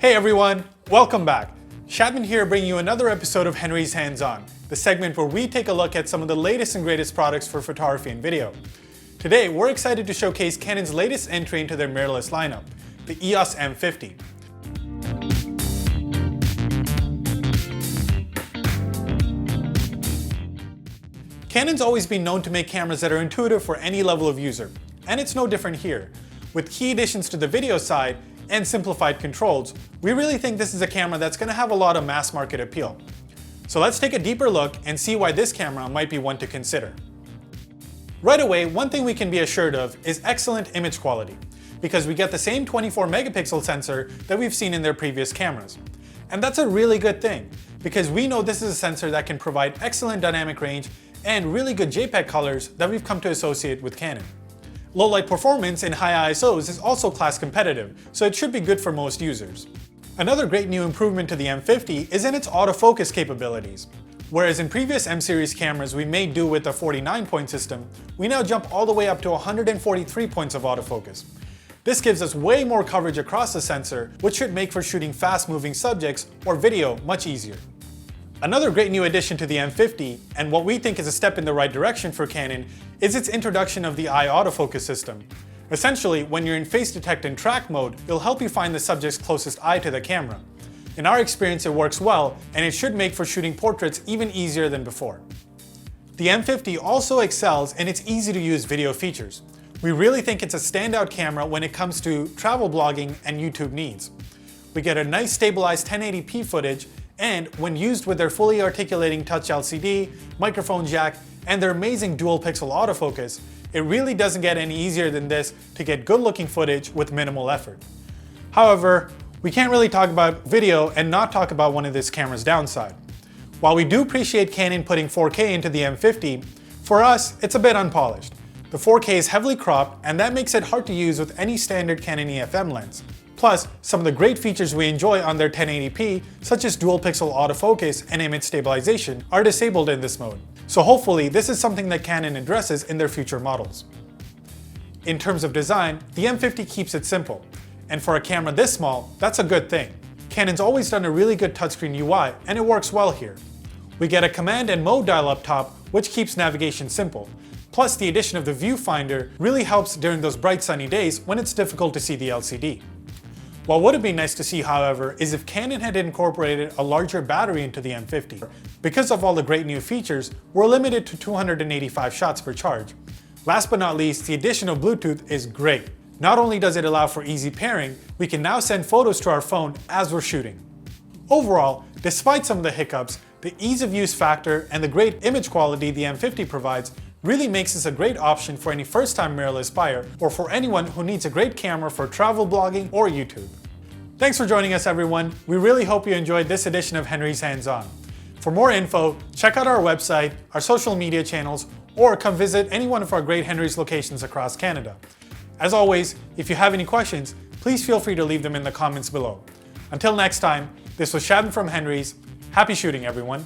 Hey everyone, welcome back. Shadman here bringing you another episode of Henry's Hands On, the segment where we take a look at some of the latest and greatest products for photography and video. Today, we're excited to showcase Canon's latest entry into their mirrorless lineup, the EOS M50. Canon's always been known to make cameras that are intuitive for any level of user, and it's no different here. With key additions to the video side and simplified controls, we really think this is a camera that's going to have a lot of mass market appeal. So let's take a deeper look and see why this camera might be one to consider. Right away, one thing we can be assured of is excellent image quality, because we get the same 24 megapixel sensor that we've seen in their previous cameras. And that's a really good thing, because we know this is a sensor that can provide excellent dynamic range and really good JPEG colors that we've come to associate with Canon. Low light performance in high ISOs is also class competitive, so it should be good for most users. Another great new improvement to the M50 is in its autofocus capabilities. Whereas in previous M series cameras we made do with a 49-point system, we now jump all the way up to 143 points of autofocus. This gives us way more coverage across the sensor, which should make for shooting fast-moving subjects or video much easier. Another great new addition to the M50, and what we think is a step in the right direction for Canon, is its introduction of the eye autofocus system. Essentially, when you're in face detect and track mode, it'll help you find the subject's closest eye to the camera. In our experience, it works well, and it should make for shooting portraits even easier than before. The M50 also excels in its easy-to-use video features. We really think it's a standout camera when it comes to travel blogging and YouTube needs. We get a nice stabilized 1080p footage, and when used with their fully articulating touch LCD, microphone jack, and their amazing dual pixel autofocus, it really doesn't get any easier than this to get good looking footage with minimal effort. However, we can't really talk about video and not talk about one of this camera's downside. While we do appreciate Canon putting 4K into the M50, for us, it's a bit unpolished. The 4K is heavily cropped, and that makes it hard to use with any standard Canon EFM lens. Plus, some of the great features we enjoy on their 1080p, such as dual pixel autofocus and image stabilization, are disabled in this mode. So hopefully this is something that Canon addresses in their future models. In terms of design, the M50 keeps it simple. And for a camera this small, that's a good thing. Canon's always done a really good touchscreen UI, and it works well here. We get a command and mode dial up top, which keeps navigation simple. Plus, the addition of the viewfinder really helps during those bright sunny days when it's difficult to see the LCD. What would have been nice to see, however, is if Canon had incorporated a larger battery into the M50. Because of all the great new features, we're limited to 285 shots per charge. Last but not least, the addition of Bluetooth is great. Not only does it allow for easy pairing, we can now send photos to our phone as we're shooting. Overall, despite some of the hiccups, the ease of use factor and the great image quality the M50 provides really makes this a great option for any first-time mirrorless buyer or for anyone who needs a great camera for travel blogging or YouTube. Thanks for joining us, everyone. We really hope you enjoyed this edition of Henry's Hands On. For more info, check out our website, our social media channels, or come visit any one of our great Henry's locations across Canada. As always, if you have any questions, please feel free to leave them in the comments below. Until next time, this was Shadman from Henry's. Happy shooting, everyone.